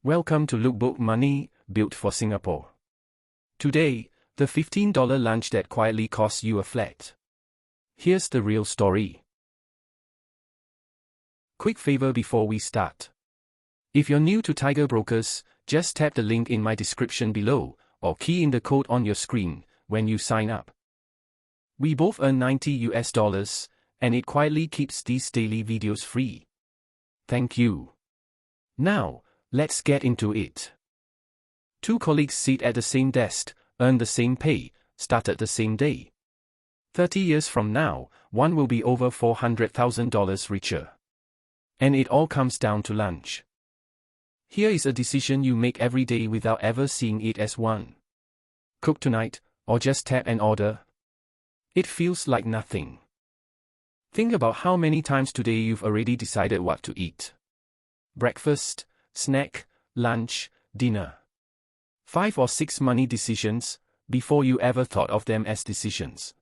Welcome to Lukebook Money, built for Singapore. Today, the $15 lunch that quietly costs you a flat. Here's the real story. Quick favor before we start. If you're new to Tiger Brokers, just tap the link in my description below, or key in the code on your screen when you sign up. We both earn $90, and it quietly keeps these daily videos free. Thank you. Now, let's get into it. Two colleagues sit at the same desk, earn the same pay, started the same day. 30 years from now, one will be over $400,000 richer. And it all comes down to lunch. Here is a decision you make every day without ever seeing it as one. Cook tonight, or just tap and order? It feels like nothing. Think about how many times today you've already decided what to eat. Breakfast, snack, lunch, dinner. 5 or 6 money decisions, before you ever thought of them as decisions.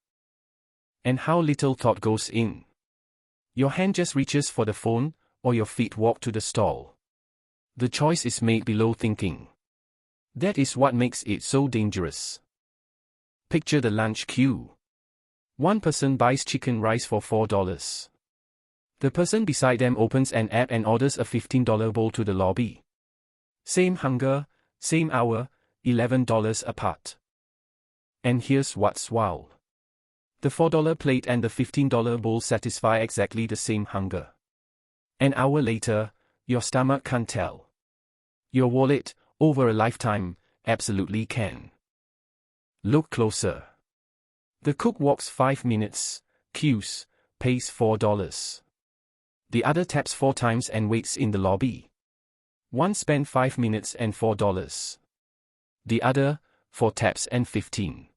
And how little thought goes in. Your hand just reaches for the phone, or your feet walk to the stall. The choice is made below thinking. That is what makes it so dangerous. Picture the lunch queue. One person buys chicken rice for $4. The person beside them opens an app and orders a $15 bowl to the lobby. Same hunger, same hour, $11 apart. And here's what's wild. The $4 plate and the $15 bowl satisfy exactly the same hunger. An hour later, your stomach can't tell. Your wallet, over a lifetime, absolutely can. Look closer. The cook walks 5 minutes, queues, pays $4. The other taps 4 times and waits in the lobby. One spent 5 minutes and $4. The other, 4 taps and 15.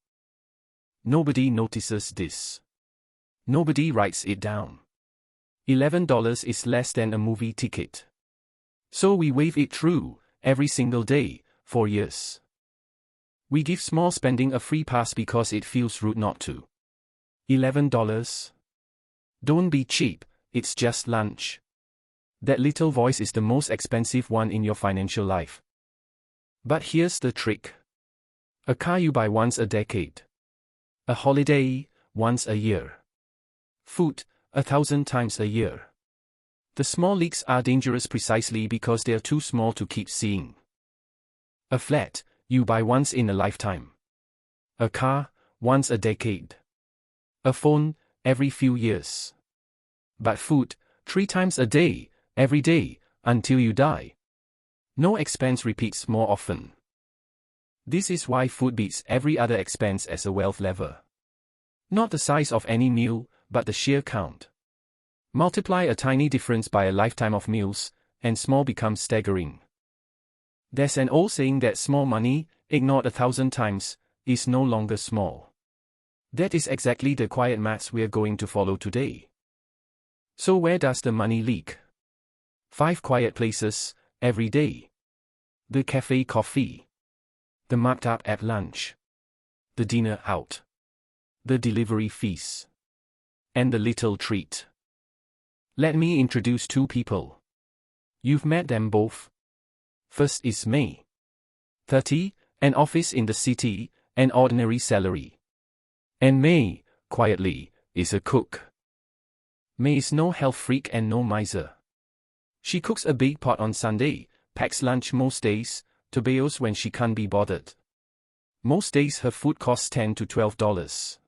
Nobody notices this. Nobody writes it down. $11 is less than a movie ticket. So we wave it through, every single day, for years. We give small spending a free pass because it feels rude not to. $11? Don't be cheap. It's just lunch. That little voice is the most expensive one in your financial life. But here's the trick. A car you buy once a decade. A holiday, once a year. Food, 1,000 times a year. The small leaks are dangerous precisely because they're too small to keep seeing. A flat, you buy once in a lifetime. A car, once a decade. A phone, every few years. But food, 3 times a day, every day, until you die. No expense repeats more often. This is why food beats every other expense as a wealth lever. Not the size of any meal, but the sheer count. Multiply a tiny difference by a lifetime of meals, and small becomes staggering. There's an old saying that small money, ignored 1,000 times, is no longer small. That is exactly the quiet maths we're going to follow today. So where does the money leak? 5 quiet places, every day. The cafe coffee. The marked up at lunch. The dinner out. The delivery fees. And the little treat. Let me introduce 2 people. You've met them both. First is May. 30, an office in the city, an ordinary salary. And May, quietly, is a cook. May is no health freak and no miser. She cooks a big pot on Sunday, packs lunch most days, tabaos when she can't be bothered. Most days her food costs $10 to $12.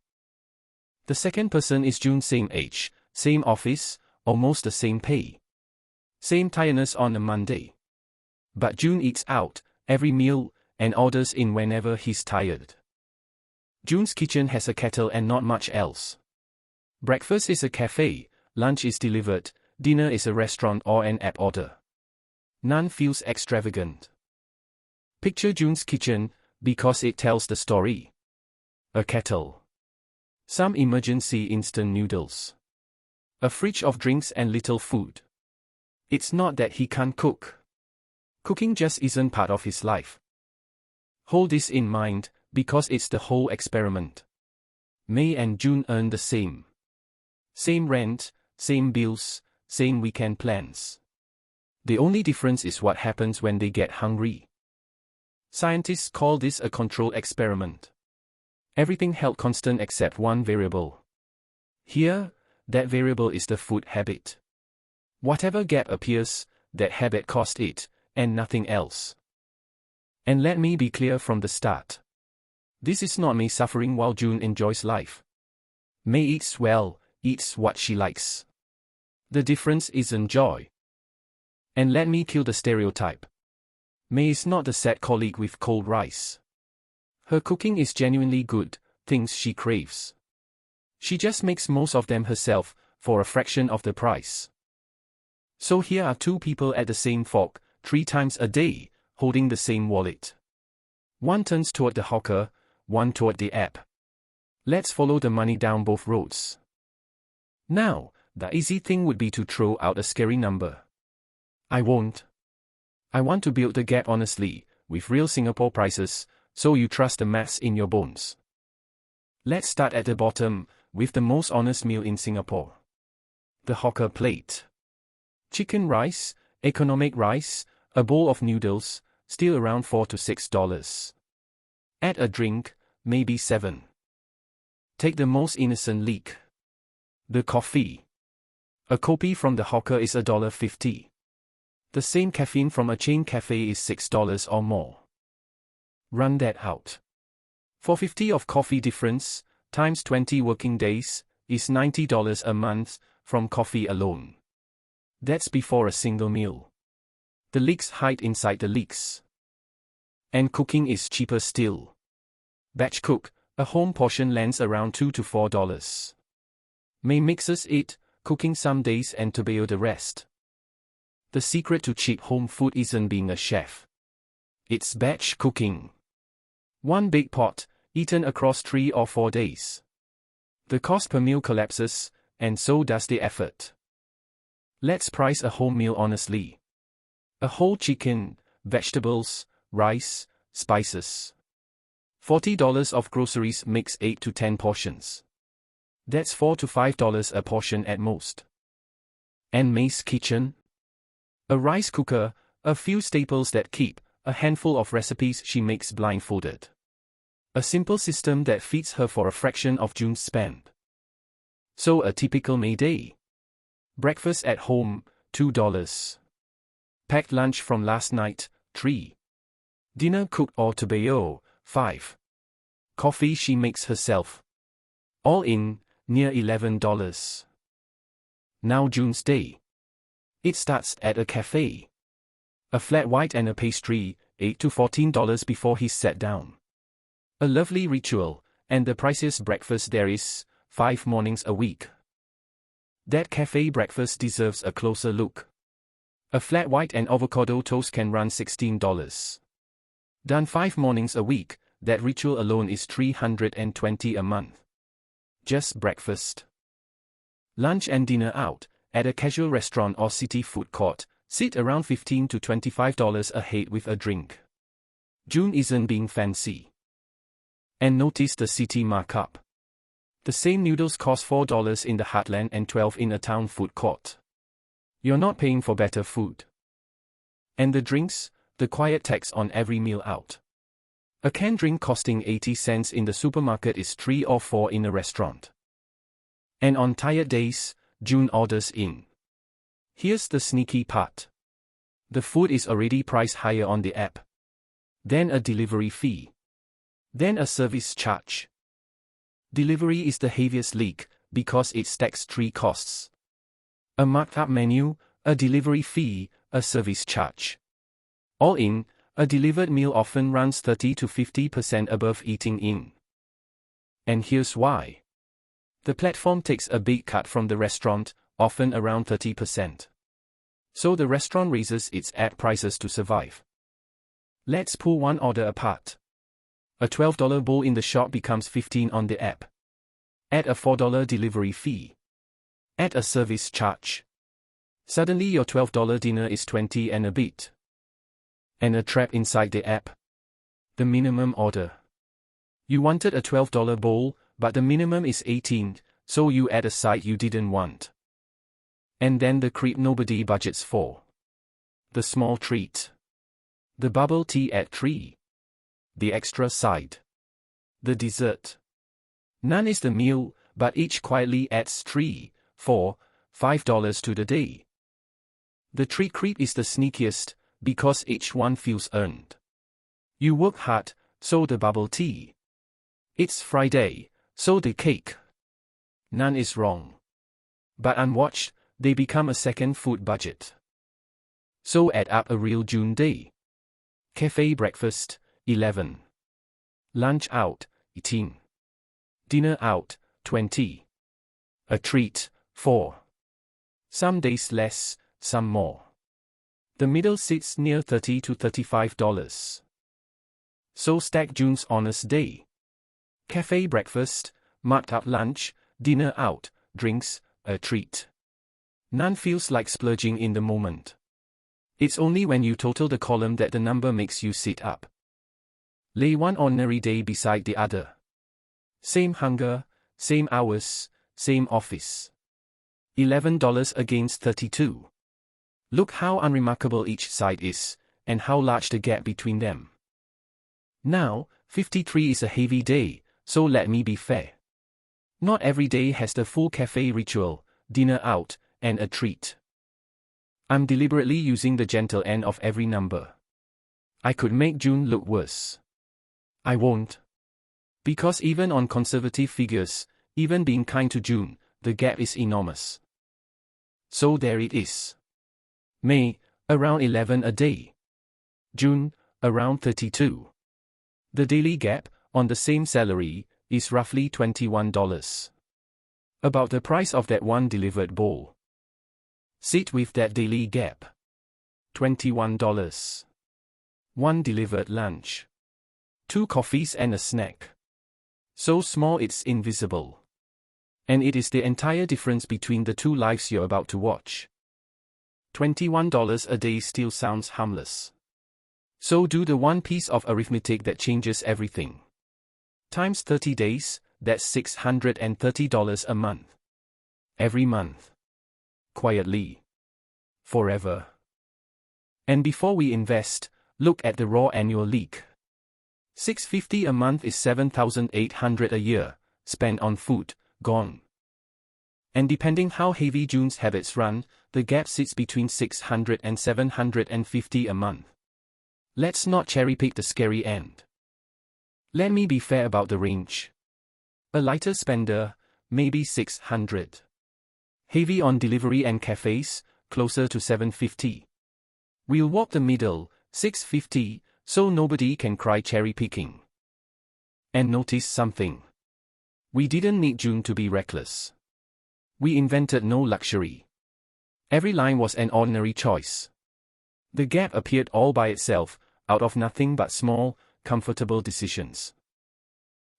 The second person is June, same age, same office, almost the same pay. Same tiredness on a Monday. But June eats out, every meal, and orders in whenever he's tired. June's kitchen has a kettle and not much else. Breakfast is a cafe, lunch is delivered, dinner is a restaurant or an app order. None feels extravagant. Picture June's kitchen, because it tells the story. A kettle. Some emergency instant noodles. A fridge of drinks and little food. It's not that he can't cook. Cooking just isn't part of his life. Hold this in mind, because it's the whole experiment. May and June earn the same. Same rent, same bills, same weekend plans. The only difference is what happens when they get hungry. Scientists call this a control experiment. Everything held constant except one variable. Here, that variable is the food habit. Whatever gap appears, that habit caused it, and nothing else. And let me be clear from the start. This is not May suffering while June enjoys life. May eats well, eats what she likes. The difference isn't joy. And let me kill the stereotype. May is not the sad colleague with cold rice. Her cooking is genuinely good, things she craves. She just makes most of them herself, for a fraction of the price. So here are two people at the same fork, 3 times a day, holding the same wallet. One turns toward the hawker, one toward the app. Let's follow the money down both roads. Now, the easy thing would be to throw out a scary number. I won't. I want to build the gap honestly, with real Singapore prices, so you trust the maths in your bones. Let's start at the bottom, with the most honest meal in Singapore. The hawker plate. Chicken rice, economic rice, a bowl of noodles, still around $4 to $6. Add a drink, maybe 7. Take the most innocent leak. The coffee. A kopi from the hawker is $1.50. The same caffeine from a chain cafe is $6 or more. Run that out. $4.50 of coffee difference, times 20 working days, is $90 a month, from coffee alone. That's before a single meal. The leaks hide inside the leaks. And cooking is cheaper still. Batch cook, a home portion lands around $2 to $4. May mixes it, cooking some days and tabao the rest. The secret to cheap home food isn't being a chef. It's batch cooking. One big pot, eaten across 3 or 4 days. The cost per meal collapses, and so does the effort. Let's price a home meal honestly. A whole chicken, vegetables, rice, spices. $40 of groceries makes 8 to 10 portions. That's $4 to $5 a portion at most. And May's kitchen? A rice cooker, a few staples that keep, a handful of recipes she makes blindfolded. A simple system that feeds her for a fraction of June's spend. So a typical May day. Breakfast at home, $2. Packed lunch from last night, $3. Dinner cooked or tabao, $5. Coffee she makes herself. All in, near $11. Now June's day. It starts at a cafe. A flat white and a pastry, $8 to $14 before he's sat down. A lovely ritual, and the priciest breakfast there is, 5 mornings a week. That cafe breakfast deserves a closer look. A flat white and avocado toast can run $16. Done 5 mornings a week, that ritual alone is $320 a month. Just breakfast. Lunch and dinner out, at a casual restaurant or city food court, sit around $15 to $25 a head with a drink. June isn't being fancy. And notice the city markup. The same noodles cost $4 in the heartland and $12 in a town food court. You're not paying for better food. And the drinks, the quiet tax on every meal out. A canned drink costing 80 cents in the supermarket is 3 or 4 in a restaurant. And on tired days, June orders in. Here's the sneaky part. The food is already priced higher on the app. Then a delivery fee. Then a service charge. Delivery is the heaviest leak, because it stacks 3 costs. A marked up menu, a delivery fee, a service charge. All in, a delivered meal often runs 30 to 50% above eating in. And here's why. The platform takes a big cut from the restaurant, often around 30%. So the restaurant raises its ad prices to survive. Let's pull one order apart. A $12 bowl in the shop becomes $15 on the app. Add a $4 delivery fee. Add a service charge. Suddenly your $12 dinner is $20 and a bit. And a trap inside the app. The minimum order. You wanted a $12 bowl, but the minimum is $18, so you add a side you didn't want. And then the creep nobody budgets for. The small treat. The bubble tea at 3. The extra side. The dessert. None is the meal, but each quietly adds $3, $4, $5 to the day. The treat creep is the sneakiest, because each one feels earned. You work hard, so the bubble tea. It's Friday, so the cake. None is wrong. But unwatched, they become a second food budget. So add up a real June day. Cafe breakfast, 11. Lunch out, 18. Dinner out, 20. A treat, 4. Some days less, some more. The middle sits near $30 to $35. So stack June's honest day. Cafe breakfast, marked up lunch, dinner out, drinks, a treat. None feels like splurging in the moment. It's only when you total the column that the number makes you sit up. Lay one ordinary day beside the other. Same hunger, same hours, same office. $11 against 32. Look how unremarkable each side is, and how large the gap between them. Now, 53 is a heavy day, so let me be fair. Not every day has the full cafe ritual, dinner out, and a treat. I'm deliberately using the gentle end of every number. I could make June look worse. I won't. Because even on conservative figures, even being kind to June, the gap is enormous. So there it is. May, around 11 a day. June, around 32. The daily gap, on the same salary, is roughly $21. About the price of that one delivered bowl. Sit with that daily gap. $21. One delivered lunch. 2 coffees and a snack. So small it's invisible. And it is the entire difference between the two lives you're about to watch. $21 a day still sounds harmless. So do the one piece of arithmetic that changes everything. Times 30 days, that's $630 a month. Every month. Quietly. Forever. And before we invest, look at the raw annual leak. $650 a month is $7,800 a year, spent on food, gone. And depending how heavy June's habits run, the gap sits between $600 and $750 a month. Let's not cherry-pick the scary end. Let me be fair about the range. A lighter spender, maybe $600. Heavy on delivery and cafes, closer to $750. We'll walk the middle, $650, so nobody can cry cherry-picking. And notice something. We didn't need June to be reckless. We invented no luxury. Every line was an ordinary choice. The gap appeared all by itself, out of nothing but small, comfortable decisions.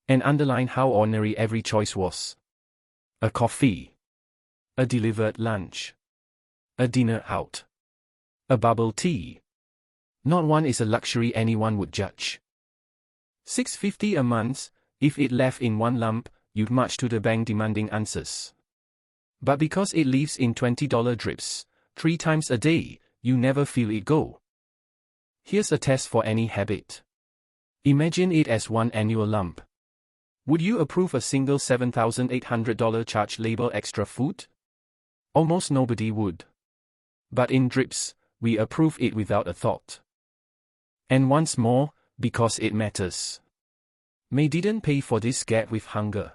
And underline how ordinary every choice was. A coffee. A delivered lunch. A dinner out. A bubble tea. Not one is a luxury anyone would judge. $650 a month, if it left in one lump, you'd march to the bank demanding answers. But because it leaves in $20 drips, 3 times a day, you never feel it go. Here's a test for any habit. Imagine it as one annual lump. Would you approve a single $7,800 charge label extra food? Almost nobody would. But in drips, we approve it without a thought. And once more, because it matters. May didn't pay for this gap with hunger.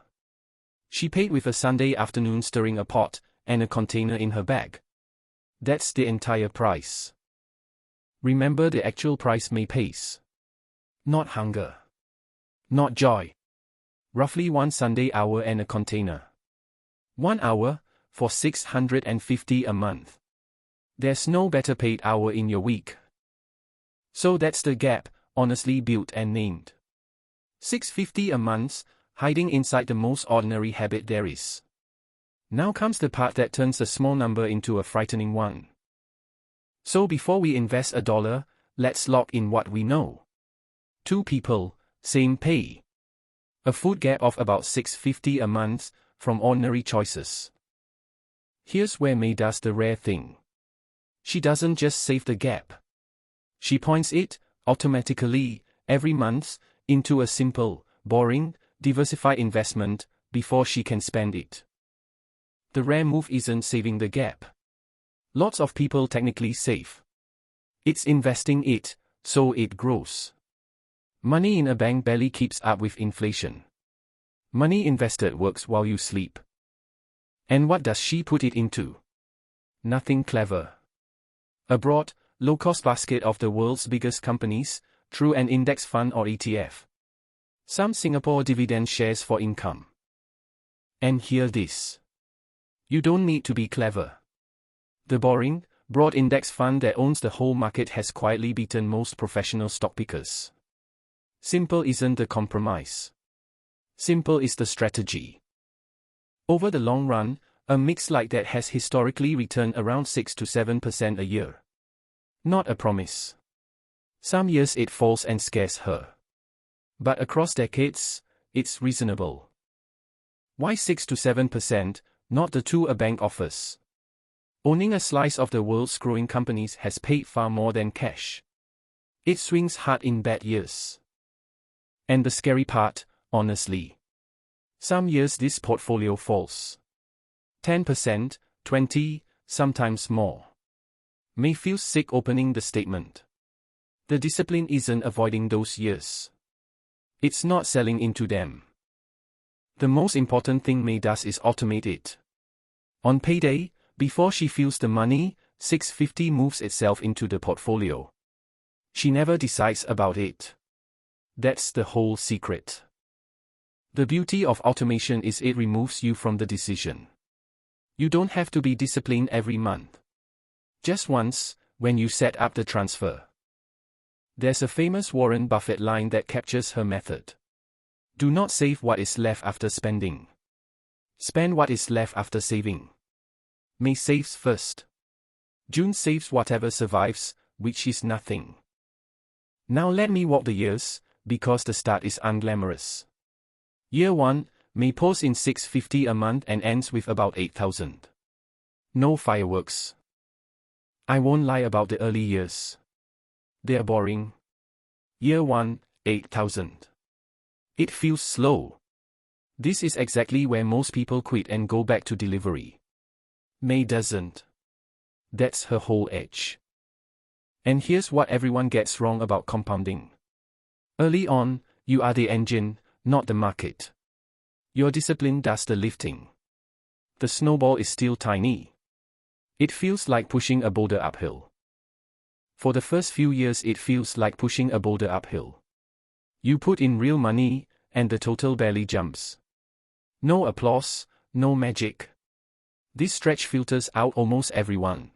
She paid with a Sunday afternoon stirring a pot, and a container in her bag. That's the entire price. Remember, the actual price may pays. Not hunger. Not joy. Roughly 1 Sunday hour and a container. 1 hour, for $650 a month. There's no better paid hour in your week. So that's the gap, honestly built and named. $650 a month, hiding inside the most ordinary habit there is. Now comes the part that turns a small number into a frightening one. So before we invest $1, let's lock in what we know. 2 people, same pay. A food gap of about $650 a month, from ordinary choices. Here's where May does the rare thing. She doesn't just save the gap. She points it, automatically, every month, into a simple, boring, diversified investment, before she can spend it. The rare move isn't saving the gap. Lots of people technically save. It's investing it, so it grows. Money in a bank barely keeps up with inflation. Money invested works while you sleep. And what does she put it into? Nothing clever. A broad, low-cost basket of the world's biggest companies, through an index fund or ETF. Some Singapore dividend shares for income. And hear this. You don't need to be clever. The boring, broad index fund that owns the whole market has quietly beaten most professional stock pickers. Simple isn't the compromise. Simple is the strategy. Over the long run, a mix like that has historically returned around 6 to 7% a year. Not a promise. Some years it falls and scares her. But across decades, it's reasonable. Why 6 to 7%, not the 2 a bank offers? Owning a slice of the world's growing companies has paid far more than cash. It swings hard in bad years. And the scary part, honestly. Some years this portfolio falls. 10%, 20%, sometimes more. May feel sick opening the statement. The discipline isn't avoiding those years. It's not selling into them. The most important thing May does is automate it. On payday, before she feels the money, 650 moves itself into the portfolio. She never decides about it. That's the whole secret. The beauty of automation is it removes you from the decision. You don't have to be disciplined every month. Just once, when you set up the transfer. There's a famous Warren Buffett line that captures her method. Do not save what is left after spending. Spend what is left after saving. May saves first. June saves whatever survives, which is nothing. Now let me walk the years, because the start is unglamorous. Year 1, May pours in $650 a month and ends with about 8,000. No fireworks. I won't lie about the early years. They're boring. Year 1, 8,000. It feels slow. This is exactly where most people quit and go back to delivery. May doesn't. That's her whole edge. And here's what everyone gets wrong about compounding. Early on, you are the engine, not the market. Your discipline does the lifting. The snowball is still tiny. It feels like pushing a boulder uphill. For the first few years it feels like pushing a boulder uphill. You put in real money, and the total barely jumps. No applause, no magic. This stretch filters out almost everyone.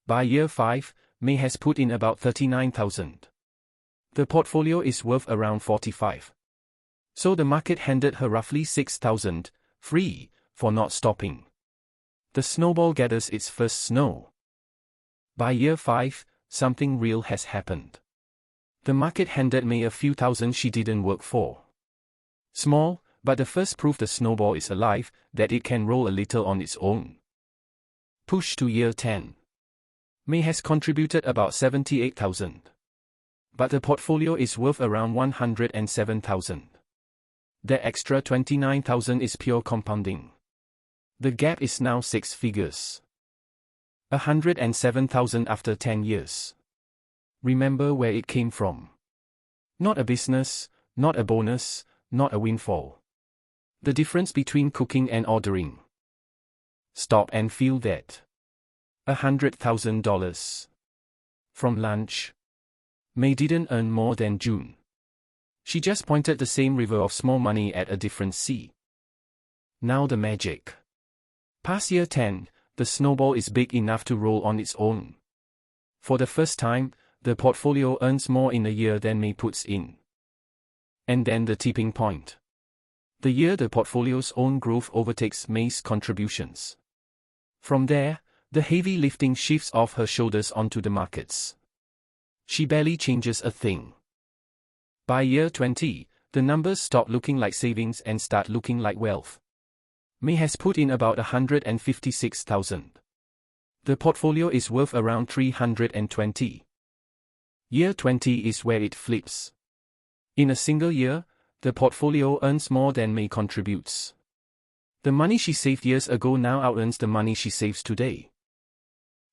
By year 5, May has put in about 39,000. The portfolio is worth around 45. So the market handed her roughly 6,000, free, for not stopping. The snowball gathers its first snow. By year 5, something real has happened. The market handed May a few thousand she didn't work for. Small, but the first proof the snowball is alive, that it can roll a little on its own. Push to year 10. May has contributed about 78,000. But the portfolio is worth around 107,000. The extra 29,000 is pure compounding. The gap is now 6 figures. 107,000 after 10 years. Remember where it came from. Not a business, not a bonus, not a windfall. The difference between cooking and ordering. Stop and feel that. $100,000. From lunch. May didn't earn more than June. She just pointed the same river of small money at a different sea. Now the magic. Past year 10, the snowball is big enough to roll on its own. For the first time, the portfolio earns more in a year than May puts in. And then the tipping point. The year the portfolio's own growth overtakes May's contributions. From there, the heavy lifting shifts off her shoulders onto the markets. She barely changes a thing. By year 20, the numbers stop looking like savings and start looking like wealth. May has put in about 156,000. The portfolio is worth around 320. Year 20 is where it flips. In a single year, the portfolio earns more than May contributes. The money she saved years ago now out-earns the money she saves today.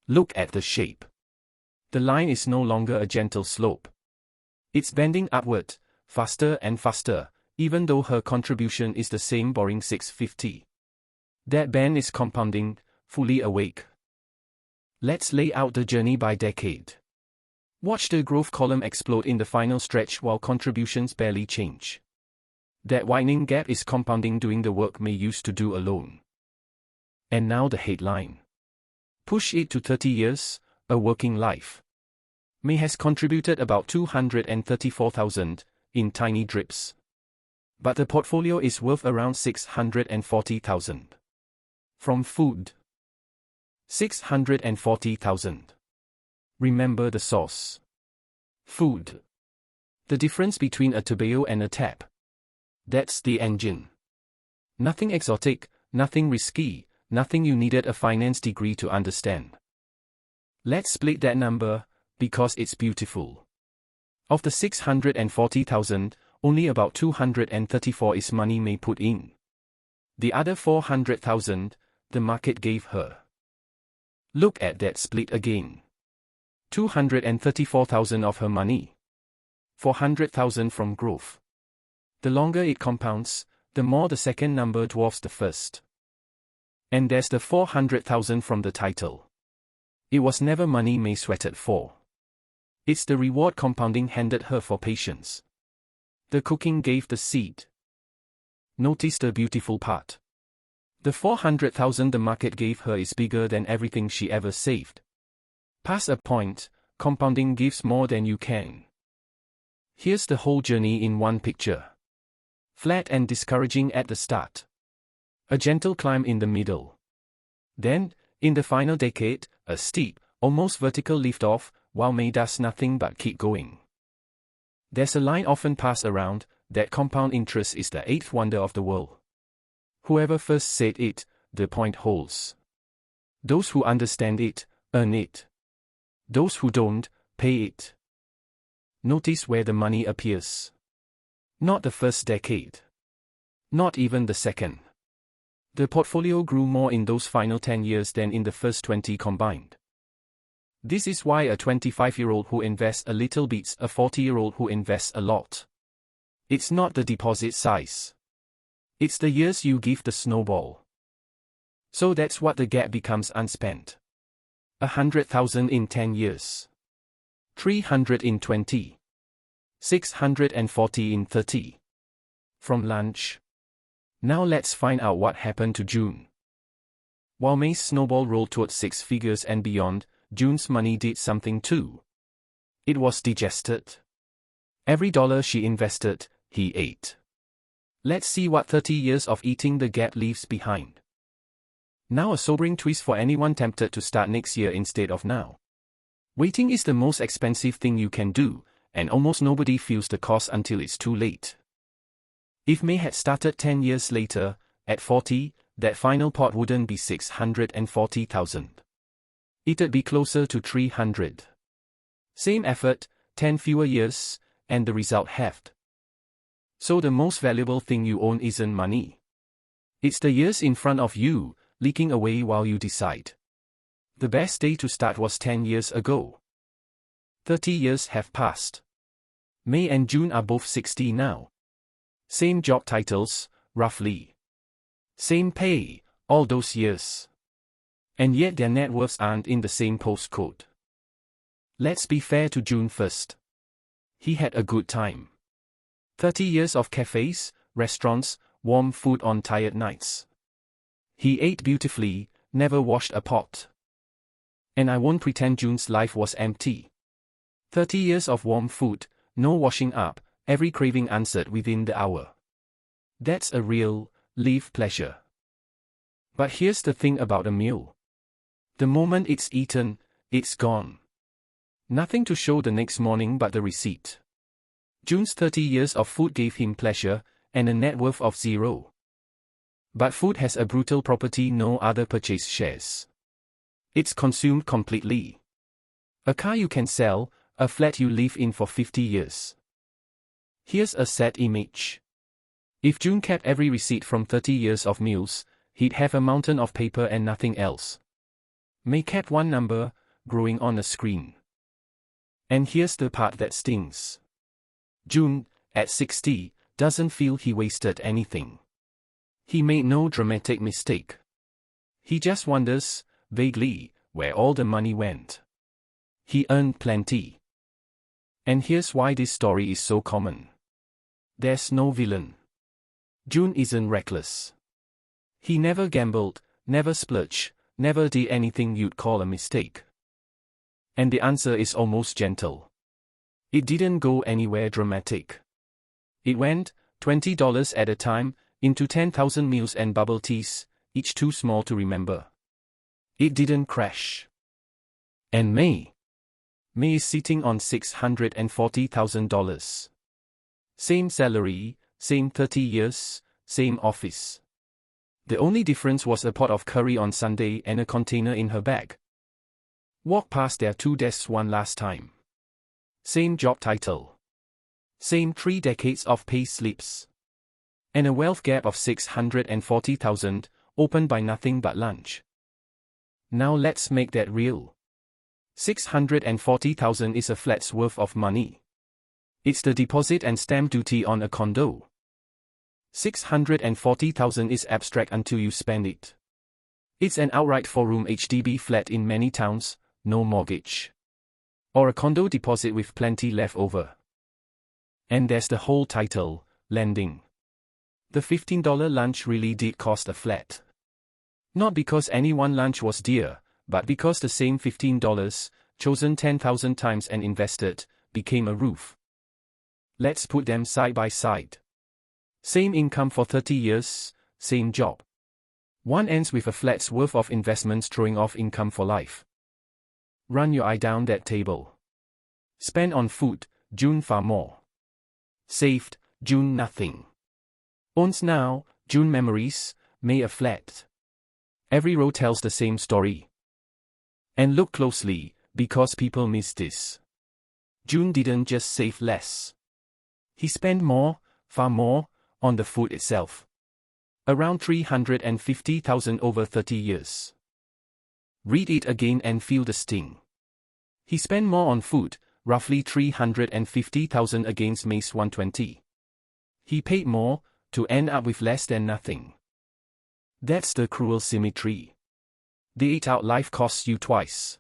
Look at the shape. The line is no longer a gentle slope. It's bending upward, faster and faster, even though her contribution is the same boring 650. That bend is compounding, fully awake. Let's lay out the journey by decade. Watch the growth column explode in the final stretch while contributions barely change. That widening gap is compounding, doing the work May used to do alone. And now the headline. Push it to 30 years, a working life. May has contributed about 234,000, in tiny drips. But the portfolio is worth around 640,000. From food. 640,000. Remember the source. Food. The difference between a tabao and a tap. That's the engine. Nothing exotic, nothing risky, nothing you needed a finance degree to understand. Let's split that number, because it's beautiful. Of the 640,000, only about 234 is money May put in. The other 400,000, the market gave her. Look at that split again. 234,000 of her money. 400,000 from growth. The longer it compounds, the more the second number dwarfs the first. And there's the 400,000 from the title. It was never money May sweated for. It's the reward compounding handed her for patience. The cooking gave the seed. Notice the beautiful part. The 400,000 the market gave her is bigger than everything she ever saved. Past a point, compounding gives more than you can. Here's the whole journey in one picture. Flat and discouraging at the start. A gentle climb in the middle. Then, in the final decade, a steep, almost vertical lift-off, while May does nothing but keep going. There's a line often passed around, that compound interest is the eighth wonder of the world. Whoever first said it, the point holds. Those who understand it, earn it. Those who don't, pay it. Notice where the money appears. Not the first decade. Not even the second. The portfolio grew more in those final 10 years than in the first 20 combined. This is why a 25-year-old who invests a little beats a 40-year-old who invests a lot. It's not the deposit size. It's the years you give the snowball. So that's what the gap becomes unspent. 100,000 in 10 years. 300 in 20. 640 in 30. From lunch. Now let's find out what happened to June. While May's snowball rolled towards six figures and beyond, June's money did something too. It was digested. Every dollar she invested, he ate. Let's see what 30 years of eating the gap leaves behind. Now a sobering twist for anyone tempted to start next year instead of now. Waiting is the most expensive thing you can do, and almost nobody feels the cost until it's too late. If May had started 10 years later, at 40, that final pot wouldn't be 640,000. It'd be closer to 300. Same effort, 10 fewer years, and the result halved. So the most valuable thing you own isn't money. It's the years in front of you, leaking away while you decide. The best day to start was 10 years ago. 30 years have passed. May and June are both 60 now. Same job titles, roughly. Same pay, all those years. And yet their net worths aren't in the same postcode. Let's be fair to June first. He had a good time. 30 years of cafes, restaurants, warm food on tired nights. He ate beautifully, never washed a pot. And I won't pretend June's life was empty. 30 years of warm food, no washing up, every craving answered within the hour. That's a real, live pleasure. But here's the thing about a meal. The moment it's eaten, it's gone. Nothing to show the next morning but the receipt. June's 30 years of food gave him pleasure, and a net worth of 0. But food has a brutal property no other purchase shares. It's consumed completely. A car you can sell, a flat you live in for 50 years. Here's a sad image. If June kept every receipt from 30 years of meals, he'd have a mountain of paper and nothing else. May kept one number, growing on a screen. And here's the part that stings. June, at 60, doesn't feel he wasted anything. He made no dramatic mistake. He just wonders, vaguely, where all the money went. He earned plenty. And here's why this story is so common. There's no villain. June isn't reckless. He never gambled, never splurged, never did anything you'd call a mistake. And the answer is almost gentle. It didn't go anywhere dramatic. It went, $20 at a time, into 10,000 meals and bubble teas, each too small to remember. It didn't crash. And May is sitting on $640,000. Same salary, same 30 years, same office. The only difference was a pot of curry on Sunday and a container in her bag. Walked past their 2 desks one last time. Same job title. Same 3 decades of pay slips. And a wealth gap of $640,000, opened by nothing but lunch. Now let's make that real. $640,000 is a flat's worth of money. It's the deposit and stamp duty on a condo. $640,000 is abstract until you spend it. It's an outright 4-room HDB flat in many towns, no mortgage. Or a condo deposit with plenty left over. And there's the whole title, lending. The $15 lunch really did cost a flat. Not because any one lunch was dear, but because the same $15, chosen 10,000 times and invested, became a roof. Let's put them side by side. Same income for 30 years, same job. One ends with a flat's worth of investments throwing off income for life. Run your eye down that table. Spent on food, June far more. Saved, June nothing. Owns now, June memories, May a flat. Every row tells the same story. And look closely, because people miss this. June didn't just save less. He spent more, far more, on the food itself. Around $350,000 over 30 years. Read it again and feel the sting. He spent more on food, roughly $350,000 against May's $120,000. He paid more, to end up with less than nothing. That's the cruel symmetry. They eat out life costs you twice.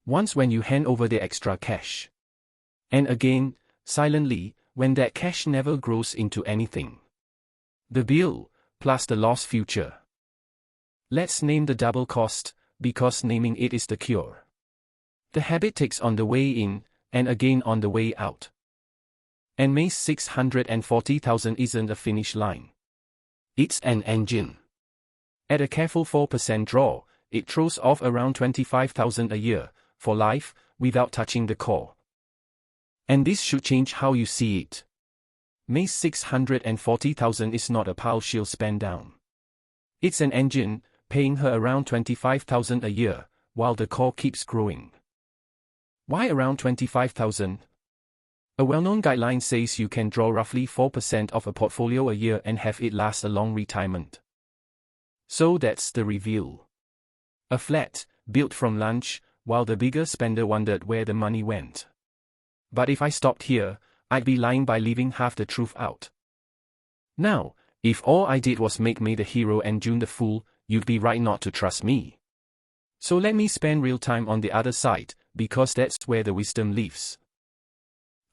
Once when you hand over the extra cash. And again, silently, when that cash never grows into anything. The bill, plus the lost future. Let's name the double cost, because naming it is the cure. The habit takes on the way in, and again on the way out. And May's $640,000 isn't a finish line. It's an engine. At a careful 4% draw, it throws off around $25,000 a year, for life, without touching the core. And this should change how you see it. May's $640,000 is not a pile she'll spend down. It's an engine, paying her around $25,000 a year, while the core keeps growing. Why around $25,000? A well-known guideline says you can draw roughly 4% of a portfolio a year and have it last a long retirement. So that's the reveal. A flat, built from lunch, while the bigger spender wondered where the money went. But if I stopped here, I'd be lying by leaving half the truth out. Now, if all I did was make May the hero and June the fool, you'd be right not to trust me. So let me spend real time on the other side, because that's where the wisdom lives.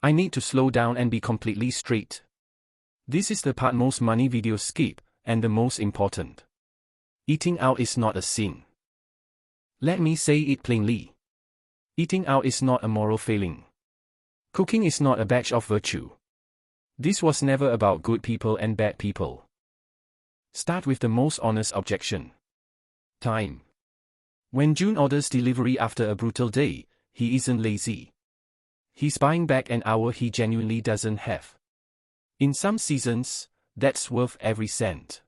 I need to slow down and be completely straight. This is the part most money videos skip, and the most important. Eating out is not a sin. Let me say it plainly. Eating out is not a moral failing. Cooking is not a badge of virtue. This was never about good people and bad people. Start with the most honest objection. Time. When June orders delivery after a brutal day, he isn't lazy. He's buying back an hour he genuinely doesn't have. In some seasons, that's worth every cent.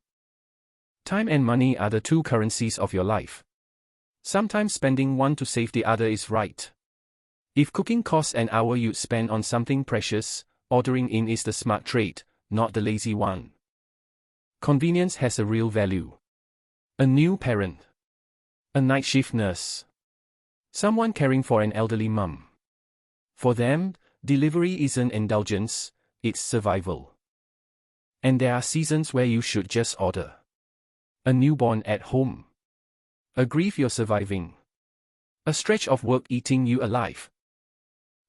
Time and money are the two currencies of your life. Sometimes spending one to save the other is right. If cooking costs an hour you'd spend on something precious, ordering in is the smart trade, not the lazy one. Convenience has a real value. A new parent. A night shift nurse. Someone caring for an elderly mum. For them, delivery isn't indulgence, it's survival. And there are seasons where you should just order. A newborn at home. A grief you're surviving. A stretch of work eating you alive.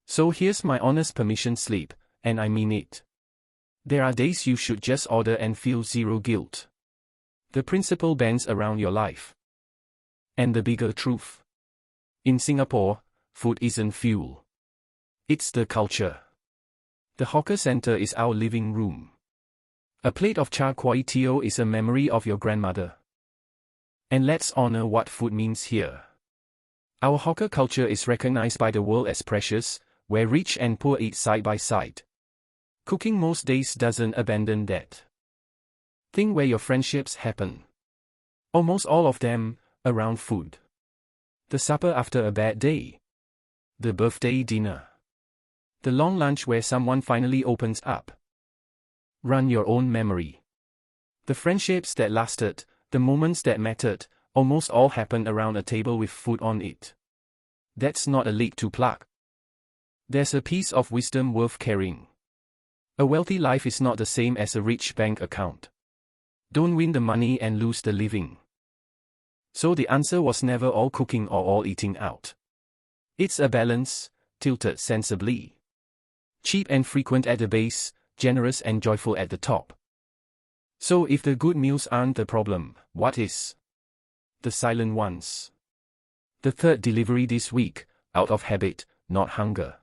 So here's my honest permission slip, and I mean it. There are days you should just order and feel zero guilt. The principle bends around your life. And the bigger truth. In Singapore, food isn't fuel. It's the culture. The hawker center is our living room. A plate of char kway teow is a memory of your grandmother. And let's honor what food means here. Our hawker culture is recognized by the world as precious, where rich and poor eat side by side. Cooking most days doesn't abandon that. Think where your friendships happen. Almost all of them, around food. The supper after a bad day. The birthday dinner. The long lunch where someone finally opens up. Run your own memory. The friendships that lasted, the moments that mattered, almost all happen around a table with food on it. That's not a leak to plug. There's a piece of wisdom worth carrying. A wealthy life is not the same as a rich bank account. Don't win the money and lose the living. So the answer was never all cooking or all eating out. It's a balance, tilted sensibly. Cheap and frequent at the base, generous and joyful at the top. So if the good meals aren't the problem, what is? The silent ones. The third delivery this week, out of habit, not hunger.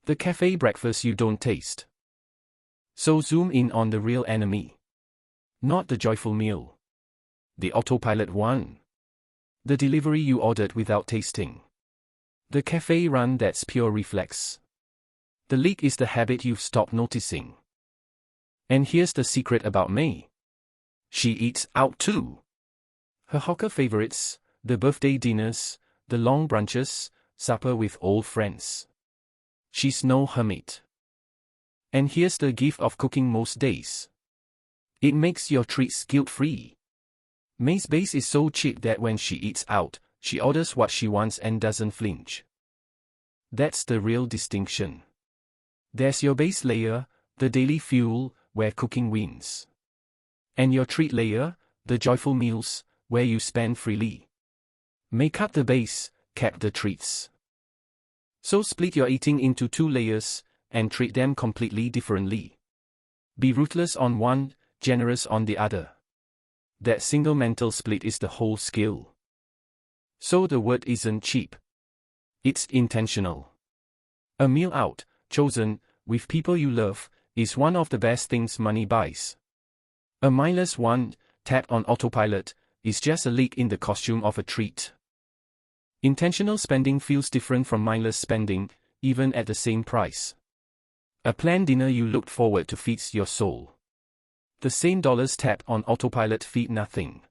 The cafe breakfast you don't taste. So zoom in on the real enemy. Not the joyful meal. The autopilot one. The delivery you ordered without tasting. The cafe run that's pure reflex. The leak is the habit you've stopped noticing. And here's the secret about May. She eats out too. Her hawker favorites, the birthday dinners, the long brunches, supper with old friends. She's no hermit. And here's the gift of cooking most days. It makes your treats guilt-free. May's base is so cheap that when she eats out, she orders what she wants and doesn't flinch. That's the real distinction. There's your base layer, the daily fuel, where cooking wins. And your treat layer, the joyful meals, where you spend freely. May cut the base, cap the treats. So split your eating into two layers, and treat them completely differently. Be ruthless on one, generous on the other. That single mental split is the whole skill. So the word isn't cheap. It's intentional. A meal out, chosen, with people you love, is one of the best things money buys. A mindless one, tapped on autopilot, is just a leak in the costume of a treat. Intentional spending feels different from mindless spending, even at the same price. A planned dinner you looked forward to feeds your soul. The same dollars tapped on autopilot feed nothing.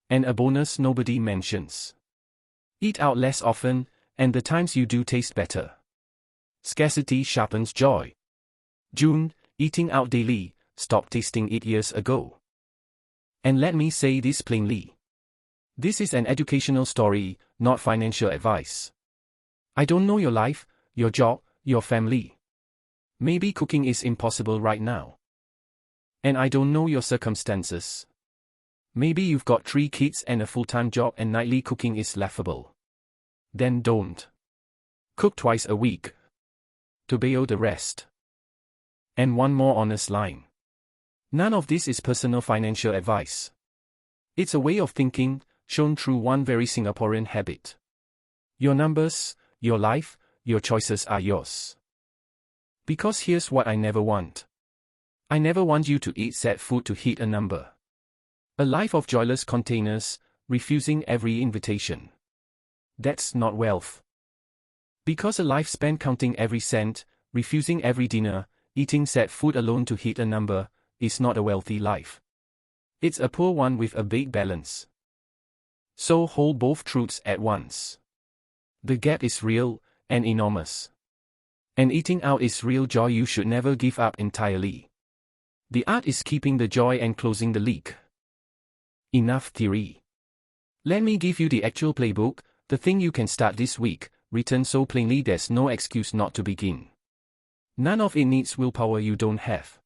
And a bonus nobody mentions. Eat out less often, and the times you do taste better. Scarcity sharpens joy. June, eating out daily, stopped tasting it years ago. And let me say this plainly. This is an educational story, not financial advice. I don't know your life, your job, your family. Maybe cooking is impossible right now. And I don't know your circumstances. Maybe you've got 3 kids and a full-time job and nightly cooking is laughable. Then don't. Cook twice a week. Tabao the rest. And one more honest line. None of this is personal financial advice. It's a way of thinking, shown through one very Singaporean habit. Your numbers, your life, your choices are yours. Because here's what I never want. I never want you to eat sad food to hit a number. A life of joyless containers, refusing every invitation. That's not wealth. Because a life spent counting every cent, refusing every dinner, eating sad food alone to hit a number, is not a wealthy life. It's a poor one with a big balance. So hold both truths at once. The gap is real and enormous. And eating out is real joy you should never give up entirely. The art is keeping the joy and closing the leak. Enough theory. Let me give you the actual playbook, the thing you can start this week, written so plainly there's no excuse not to begin. None of it needs willpower you don't have.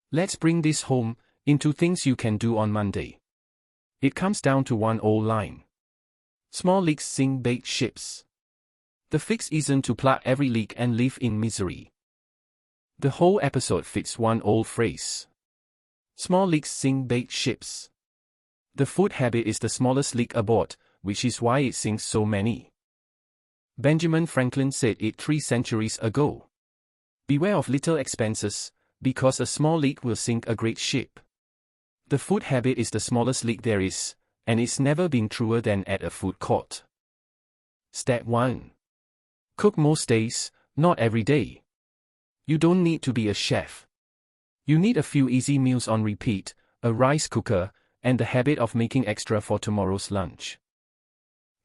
Let's bring this home, into things you can do on Monday. It comes down to one old line. Small leaks sink big ships. The fix isn't to plug every leak and live in misery. The whole episode fits one old phrase. Small leaks sink big ships. The food habit is the smallest leak aboard, which is why it sinks so many. Benjamin Franklin said it 3 centuries ago. Beware of little expenses, because a small leak will sink a great ship. The food habit is the smallest leak there is, and it's never been truer than at a food court. Step 1. Cook most days, not every day. You don't need to be a chef. You need a few easy meals on repeat, a rice cooker, and the habit of making extra for tomorrow's lunch.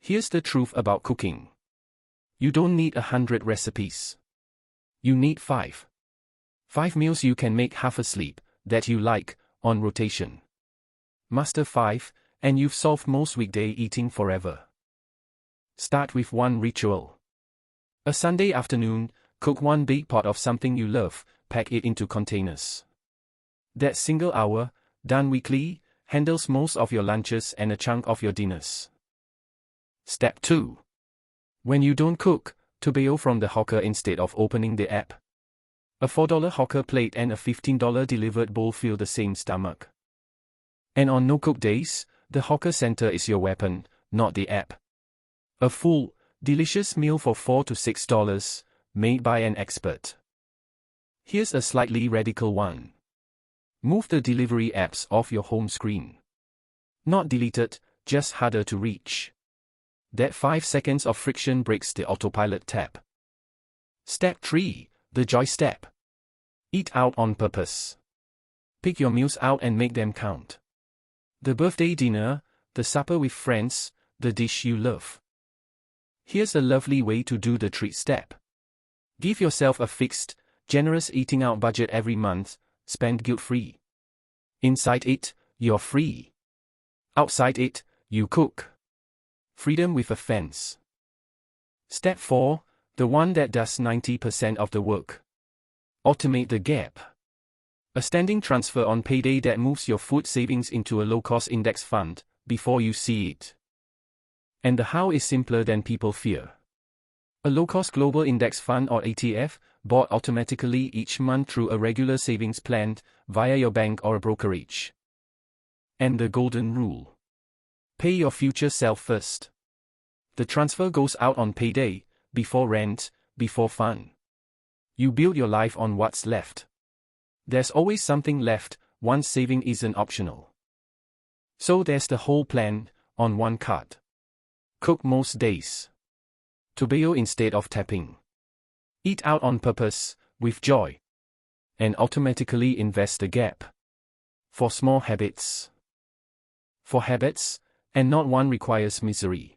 Here's the truth about cooking. You don't need 100 recipes. You need 5. 5 meals you can make half asleep, that you like, on rotation. Master 5, and you've solved most weekday eating forever. Start with one ritual. A Sunday afternoon, cook one big pot of something you love, pack it into containers. That single hour, done weekly, handles most of your lunches and a chunk of your dinners. Step 2. When you don't cook, tabao from the hawker instead of opening the app. A $4 hawker plate and a $15 delivered bowl fill the same stomach. And on no-cook days, the hawker center is your weapon, not the app. A full, delicious meal for $4 to $6, made by an expert. Here's a slightly radical one. Move the delivery apps off your home screen. Not deleted, just harder to reach. That 5 seconds of friction breaks the autopilot tab. Step 3, the joy step. Eat out on purpose. Pick your meals out and make them count. The birthday dinner, the supper with friends, the dish you love. Here's a lovely way to do the treat step. Give yourself a fixed, generous eating out budget every month, spend guilt-free. Inside it, you're free. Outside it, you cook. Freedom with a fence. Step 4, the one that does 90% of the work. Automate the gap. A standing transfer on payday that moves your food savings into a low-cost index fund, before you see it. And the how is simpler than people fear. A low-cost global index fund or ETF, bought automatically each month through a regular savings plan, via your bank or a brokerage. And the golden rule. Pay your future self first. The transfer goes out on payday, before rent, before fun. You build your life on what's left. There's always something left, once saving isn't optional. So there's the whole plan, on one card. Cook most days. Tabao instead of tapping. Eat out on purpose, with joy. And automatically invest the gap. For small habits. For habits, and not one requires misery.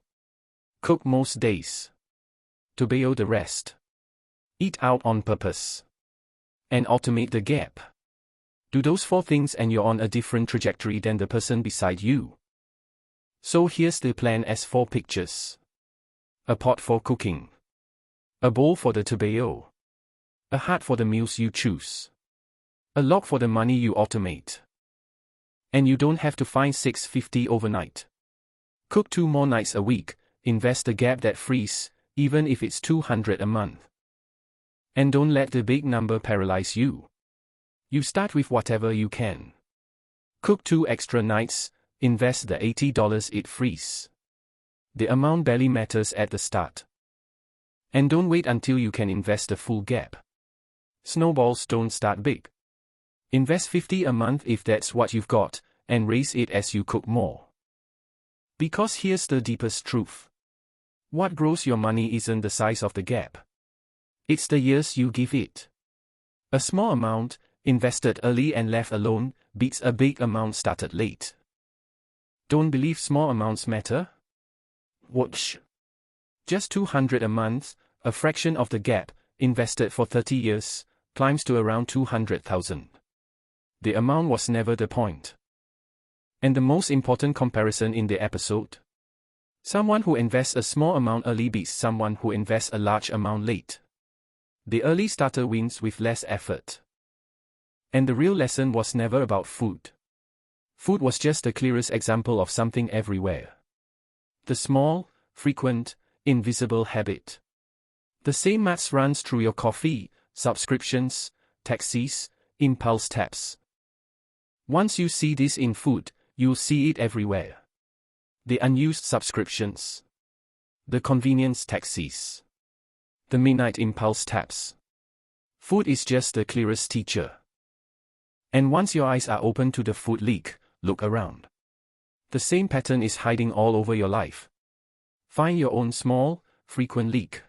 Cook most days. Tabao the rest. Eat out on purpose. And automate the gap. Do those 4 things and you're on a different trajectory than the person beside you. So here's the plan as 4 pictures. A pot for cooking. A bowl for the tabao. A heart for the meals you choose. A lock for the money you automate. And you don't have to find $6.50 overnight. Cook 2 more nights a week, invest the gap that frees, even if it's $200 a month. And don't let the big number paralyze you. You start with whatever you can. Cook 2 extra nights, invest the $80 it frees. The amount barely matters at the start. And don't wait until you can invest the full gap. Snowballs don't start big. Invest $50 a month if that's what you've got, and raise it as you cook more. Because here's the deepest truth. What grows your money isn't the size of the gap. It's the years you give it. A small amount, invested early and left alone, beats a big amount started late. Don't believe small amounts matter? Watch. Just $200 a month, a fraction of the gap, invested for 30 years, climbs to around $200,000. The amount was never the point. And the most important comparison in the episode? Someone who invests a small amount early beats someone who invests a large amount late. The early starter wins with less effort. And the real lesson was never about food. Food was just the clearest example of something everywhere. The small, frequent, invisible habit. The same maths runs through your coffee, subscriptions, taxis, impulse taps. Once you see this in food, you'll see it everywhere. The unused subscriptions. The convenience taxis. The midnight impulse taps. Food is just the clearest teacher. And once your eyes are open to the food leak, look around. The same pattern is hiding all over your life. Find your own small, frequent leak.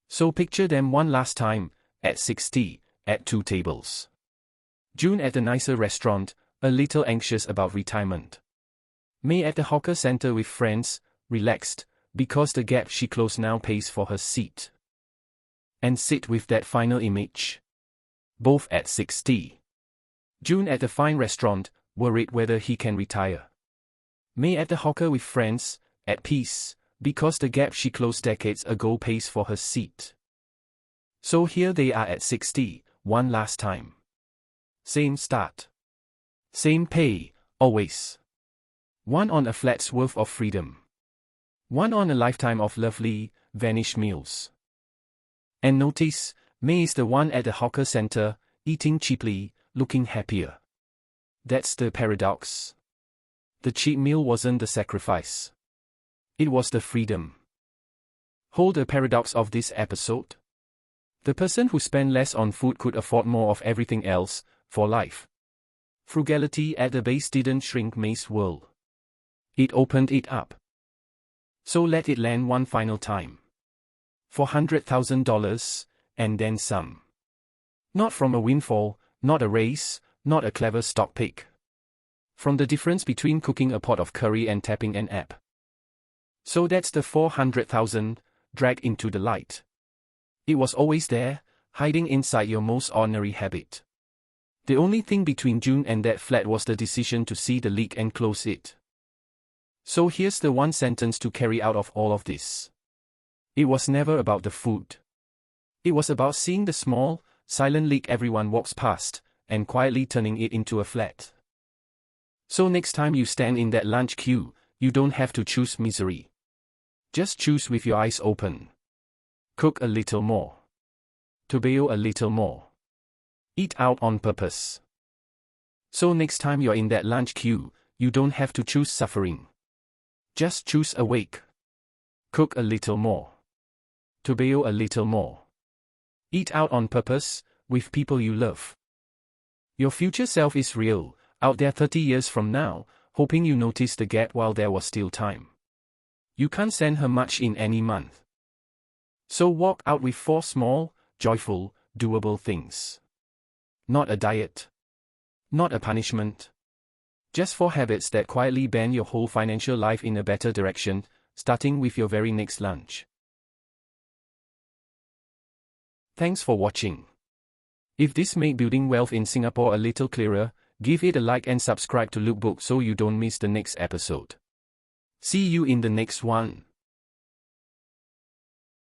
So picture them one last time, at 60, at 2 tables. June at a nicer restaurant, a little anxious about retirement. May at the hawker center with friends, relaxed, because the gap she closed now pays for her seat. And sit with that final image. Both at 60. June at a fine restaurant, worried whether he can retire. May at the hawker with friends, at peace, because the gap she closed decades ago pays for her seat. So here they are at 60, one last time. Same start. Same pay, always. One on a flat's worth of freedom. One on a lifetime of lovely, vanished meals. And notice, May is the one at the hawker center, eating cheaply, looking happier. That's the paradox. The cheap meal wasn't the sacrifice. It was the freedom. Hold the paradox of this episode. The person who spent less on food could afford more of everything else, for life. Frugality at the base didn't shrink May's world. It opened it up. So let it land one final time. $400,000, and then some. Not from a windfall, not a race, not a clever stock pick. From the difference between cooking a pot of curry and tapping an app. So that's the 400,000, dragged into the light. It was always there, hiding inside your most ordinary habit. The only thing between June and that flat was the decision to see the leak and close it. So here's the one sentence to carry out of all of this. It was never about the food. It was about seeing the small, silent leak everyone walks past, and quietly turning it into a flat. So next time you stand in that lunch queue, you don't have to choose misery. Just choose with your eyes open. Cook a little more. Tabao a little more. Eat out on purpose. So next time you're in that lunch queue, you don't have to choose suffering. Just choose awake. Cook a little more. Tabao a little more. Eat out on purpose, with people you love. Your future self is real, out there 30 years from now, hoping you noticed the gap while there was still time. You can't send her much in any month. So walk out with 4 small, joyful, doable things. Not a diet. Not a punishment. Just 4 habits that quietly bend your whole financial life in a better direction, starting with your very next lunch. Thanks for watching. If this made building wealth in Singapore a little clearer, give it a like and subscribe to Lukebook so you don't miss the next episode. See you in the next one.